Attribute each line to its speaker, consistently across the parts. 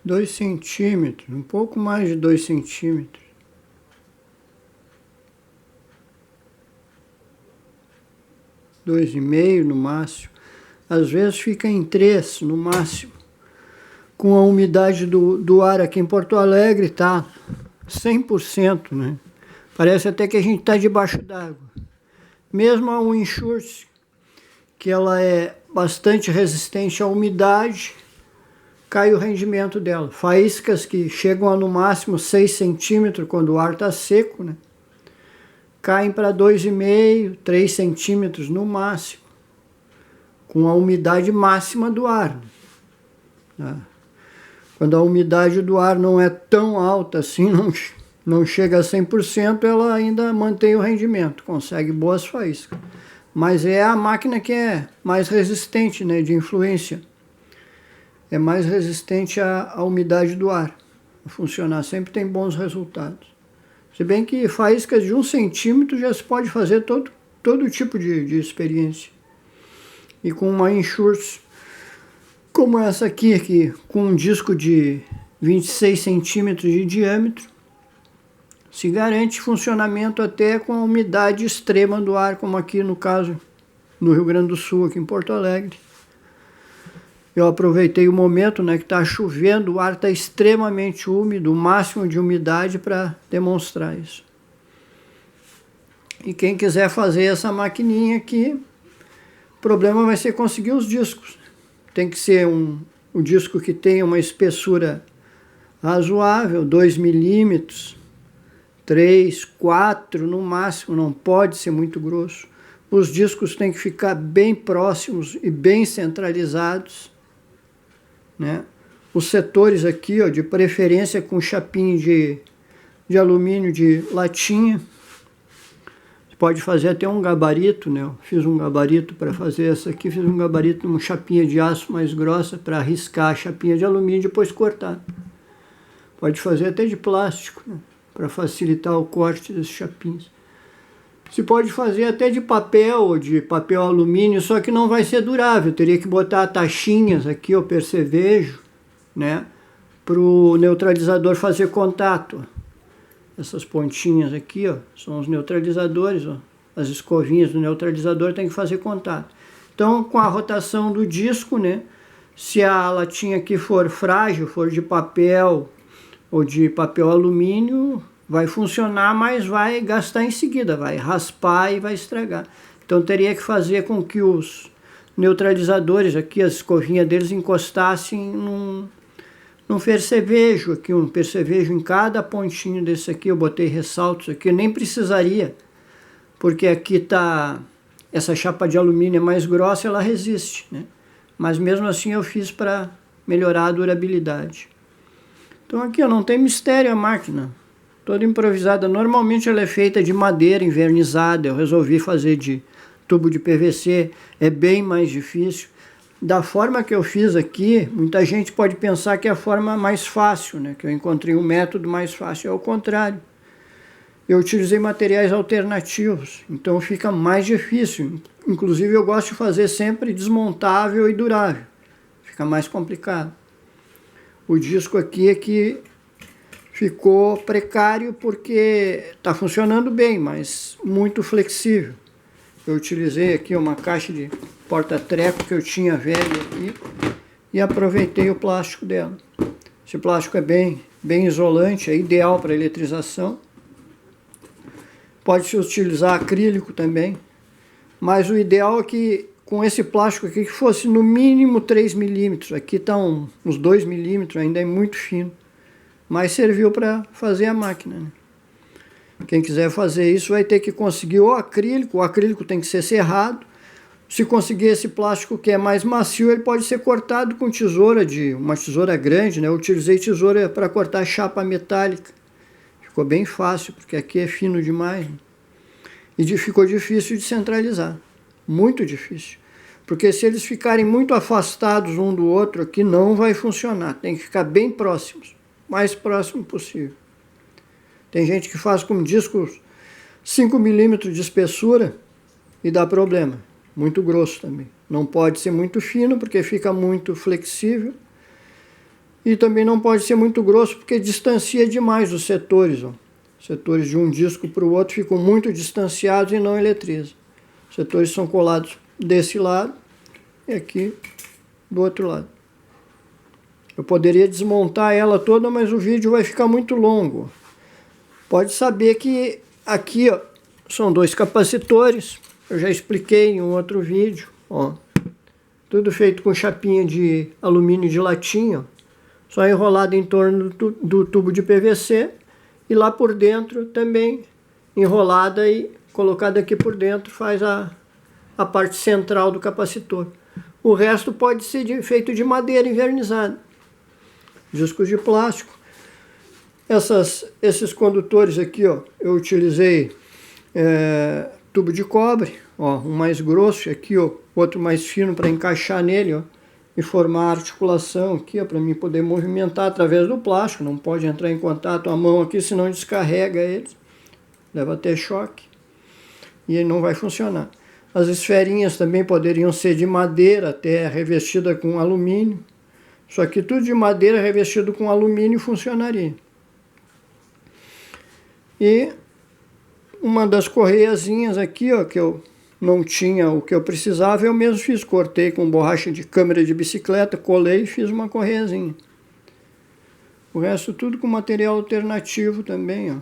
Speaker 1: 2 centímetros, um pouco mais de 2 centímetros. 2,5 no máximo. Às vezes fica em 3 no máximo. Com a umidade do ar aqui em Porto Alegre tá 100%, né? Parece até que a gente está debaixo d'água. Mesmo a Windsurst, que ela é bastante resistente à umidade, cai o rendimento dela. Faíscas que chegam a no máximo 6 centímetros quando o ar está seco, né? Caem para 2,5, 3 centímetros no máximo, com a umidade máxima do ar. Né? Quando a umidade do ar não é tão alta assim, não chega a 100%, ela ainda mantém o rendimento, consegue boas faíscas. Mas é a máquina que é mais resistente, né, de influência. É mais resistente à umidade do ar. Funcionar sempre tem bons resultados. Se bem que faíscas de 1 centímetro já se pode fazer todo tipo de experiência. E com uma Windsurst como essa aqui, com um disco de 26 centímetros de diâmetro, se garante funcionamento até com a umidade extrema do ar, como aqui no caso no Rio Grande do Sul, aqui em Porto Alegre. Eu aproveitei o momento, né, que está chovendo, o ar está extremamente úmido, o máximo de umidade para demonstrar isso. E quem quiser fazer essa maquininha aqui, o problema vai ser conseguir os discos. Tem que ser um disco que tenha uma espessura razoável, 2 milímetros, 3, 4 no máximo, não pode ser muito grosso. Os discos têm que ficar bem próximos e bem centralizados. Né? Os setores aqui, ó, de preferência com chapinha de alumínio de latinha. Você pode fazer até um gabarito, né? Eu fiz um gabarito para fazer essa aqui, fiz um gabarito numa chapinha de aço mais grossa para riscar a chapinha de alumínio e depois cortar. Pode fazer até de plástico, né? Para facilitar o corte das chapinhas. Se pode fazer até de papel ou de papel alumínio, só que não vai ser durável. Teria que botar taxinhas aqui, ó, percevejo, né, para o neutralizador fazer contato. Essas pontinhas aqui, ó, são os neutralizadores, ó. As escovinhas do neutralizador tem que fazer contato. Então, com a rotação do disco, né, se a latinha aqui for frágil, for de papel ou de papel alumínio, vai funcionar, mas vai gastar em seguida, vai raspar e vai estragar. Então teria que fazer com que os neutralizadores aqui, as escovinhas deles, encostassem num percevejo aqui, um percevejo em cada pontinho desse aqui. Eu botei ressaltos aqui, nem precisaria, porque aqui tá, essa chapa de alumínio é mais grossa, ela resiste, né? Mas mesmo assim eu fiz para melhorar a durabilidade. Então aqui, ó, não tem mistério a máquina. Toda improvisada. Normalmente ela é feita de madeira envernizada. Eu resolvi fazer de tubo de PVC. É bem mais difícil. Da forma que eu fiz aqui, muita gente pode pensar que é a forma mais fácil, né? Que eu encontrei um método mais fácil. É o contrário. Eu utilizei materiais alternativos. Então fica mais difícil. Inclusive eu gosto de fazer sempre desmontável e durável. Fica mais complicado. O disco aqui é que ficou precário porque está funcionando bem, mas muito flexível. Eu utilizei aqui uma caixa de porta-treco que eu tinha velha aqui e aproveitei o plástico dela. Esse plástico é bem isolante, é ideal para eletrização. Pode-se utilizar acrílico também, mas o ideal é que com esse plástico aqui que fosse no mínimo 3 milímetros. Aqui está uns 2 milímetros, ainda é muito fino. Mas serviu para fazer a máquina. Né? Quem quiser fazer isso vai ter que conseguir o acrílico tem que ser serrado. Se conseguir esse plástico que é mais macio, ele pode ser cortado com tesoura, uma tesoura grande, né? Eu utilizei tesoura para cortar chapa metálica. Ficou bem fácil, porque aqui é fino demais. Né? E ficou difícil de centralizar. Muito difícil. Porque se eles ficarem muito afastados um do outro aqui, não vai funcionar. Tem que ficar bem próximos. Mais próximo possível. Tem gente que faz com discos 5 milímetros de espessura e dá problema. Muito grosso também. Não pode ser muito fino porque fica muito flexível E também não pode ser muito grosso, porque distancia demais os setores. Ó. Os setores de um disco para o outro ficam muito distanciados e não eletrizam. Os setores são colados desse lado e aqui do outro lado. Eu poderia desmontar ela toda, mas o vídeo vai ficar muito longo. Pode saber que aqui ó, são 2 capacitores. Eu já expliquei em um outro vídeo. Ó. Tudo feito com chapinha de alumínio de latinha. Só enrolado em torno do tubo de PVC. E lá por dentro também enrolada e colocada aqui por dentro faz a parte central do capacitor. O resto pode ser feito de madeira envernizada. Discos de plástico. Esses condutores aqui, ó, eu utilizei tubo de cobre, ó, um mais grosso aqui, ó, outro mais fino para encaixar nele, ó, e formar a articulação aqui, para mim poder movimentar através do plástico. Não pode entrar em contato a mão aqui, senão descarrega ele, leva até choque e ele não vai funcionar. As esferinhas também poderiam ser de madeira, até revestida com alumínio. Só que tudo de madeira revestido com alumínio funcionaria. E uma das correiazinhas aqui, ó, que eu não tinha o que eu precisava, eu mesmo fiz. Cortei com borracha de câmera de bicicleta, colei e fiz uma correiazinha. O resto tudo com material alternativo também, ó.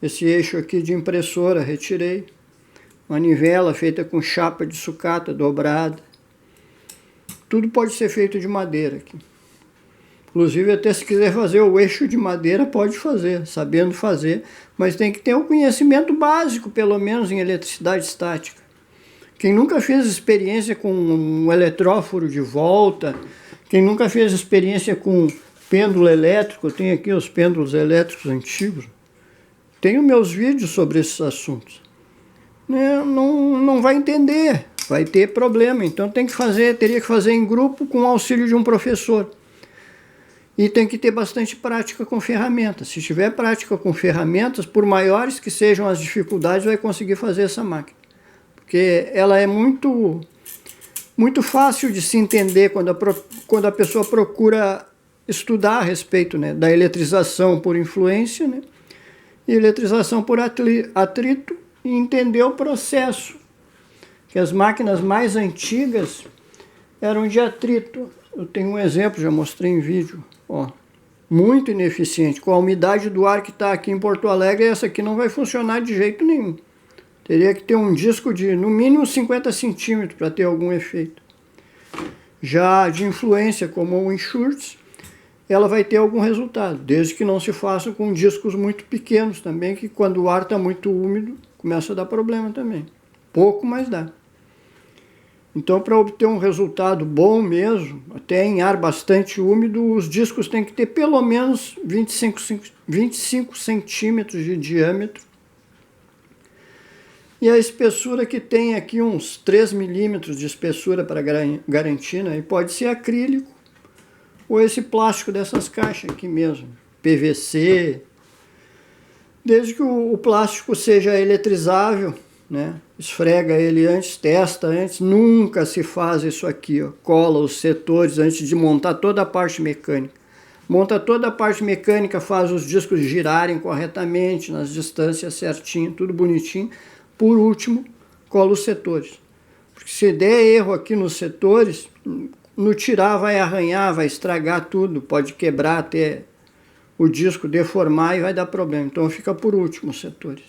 Speaker 1: Esse eixo aqui de impressora retirei. Manivela feita com chapa de sucata dobrada. Tudo pode ser feito de madeira aqui. Inclusive, até se quiser fazer o eixo de madeira, pode fazer, sabendo fazer. Mas tem que ter um conhecimento básico, pelo menos, em eletricidade estática. Quem nunca fez experiência com um eletróforo de volta, quem nunca fez experiência com pêndulo elétrico, eu tenho aqui os pêndulos elétricos antigos, tenho meus vídeos sobre esses assuntos. Não vai entender, vai ter problema. Então teria que fazer em grupo com o auxílio de um professor. E tem que ter bastante prática com ferramentas. Se tiver prática com ferramentas, por maiores que sejam as dificuldades, vai conseguir fazer essa máquina. Porque ela é muito fácil de se entender quando a pessoa procura estudar a respeito, né, da eletrização por influência, né, e eletrização por atrito, e entender o processo. Que as máquinas mais antigas eram de atrito. Eu tenho um exemplo, já mostrei em vídeo. Ó, muito ineficiente. Com a umidade do ar que está aqui em Porto Alegre, essa aqui não vai funcionar de jeito nenhum. Teria que ter um disco de no mínimo 50 centímetros para ter algum efeito. Já de influência, como o Schurz, ela vai ter algum resultado, desde que não se faça com discos muito pequenos também, que quando o ar está muito úmido, começa a dar problema também. Pouco, mas dá. Então, para obter um resultado bom mesmo, até em ar bastante úmido, os discos têm que ter pelo menos 25 centímetros de diâmetro. E a espessura que tem aqui uns 3 milímetros de espessura para garantir, né? E pode ser acrílico ou esse plástico dessas caixas aqui mesmo, PVC. Desde que o plástico seja eletrizável, né? Esfrega ele antes, testa antes, nunca se faz isso aqui, ó. Cola os setores antes de montar toda a parte mecânica. Monta toda a parte mecânica, faz os discos girarem corretamente, nas distâncias certinho, tudo bonitinho. Por último, cola os setores. Porque se der erro aqui nos setores, no tirar vai arranhar, vai estragar tudo, pode quebrar até o disco, deformar e vai dar problema. Então fica por último os setores.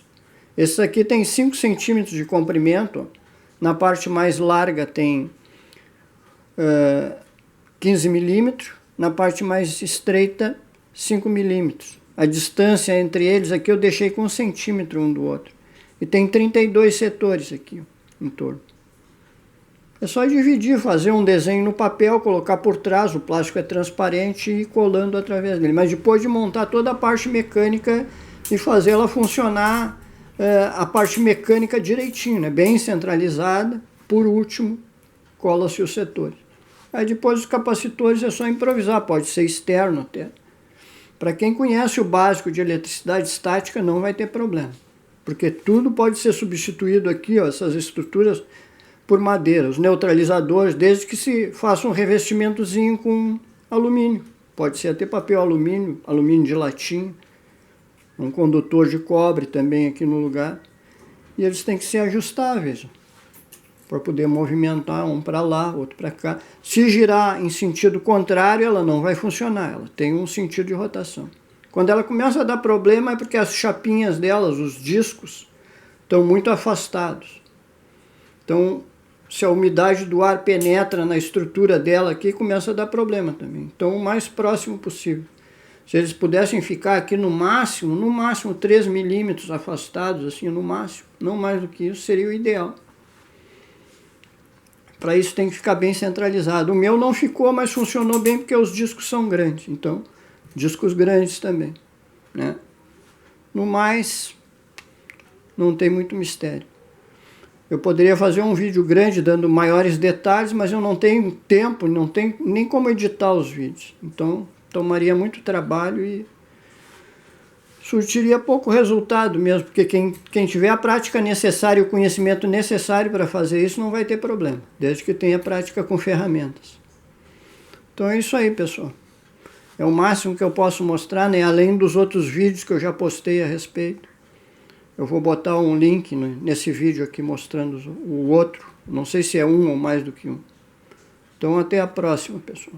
Speaker 1: Esse aqui tem 5 centímetros de comprimento, na parte mais larga tem 15 milímetros, na parte mais estreita 5 milímetros. A distância entre eles aqui eu deixei com 1 centímetro um do outro. E tem 32 setores aqui em torno. É só dividir, fazer um desenho no papel, colocar por trás, o plástico é transparente e ir colando através dele. Mas depois de montar toda a parte mecânica e fazer ela funcionar, a parte mecânica direitinho, né? Bem centralizada. Por último, cola-se os setores. Aí depois os capacitores é só improvisar, pode ser externo até. Para quem conhece o básico de eletricidade estática não vai ter problema. Porque tudo pode ser substituído aqui, ó, essas estruturas, por madeira. Os neutralizadores, desde que se faça um revestimentozinho com alumínio. pode ser até papel alumínio, alumínio de latinha, um condutor de cobre também aqui no lugar. E eles têm que ser ajustáveis, para poder movimentar um para lá, outro para cá. Se girar em sentido contrário, ela não vai funcionar, ela tem um sentido de rotação. Quando ela começa a dar problema é porque as chapinhas delas, os discos, estão muito afastados. Então, se a umidade do ar penetra na estrutura dela aqui, começa a dar problema também. Então, o mais próximo possível. Se eles pudessem ficar aqui no máximo 3 milímetros afastados, assim, no máximo, não mais do que isso, seria o ideal. Para isso tem que ficar bem centralizado. O meu não ficou, mas funcionou bem porque os discos são grandes. Então, discos grandes também, né? No mais, não tem muito mistério. Eu poderia fazer um vídeo grande dando maiores detalhes, mas eu não tenho tempo, não tenho nem como editar os vídeos. Então, tomaria muito trabalho e surtiria pouco resultado mesmo, porque quem tiver a prática necessária, o conhecimento necessário para fazer isso, não vai ter problema, desde que tenha prática com ferramentas. Então é isso aí, pessoal. É o máximo que eu posso mostrar, né? Além dos outros vídeos que eu já postei a respeito. Eu vou botar um link nesse vídeo aqui mostrando o outro. Não sei se é um ou mais do que um. Então até a próxima, pessoal.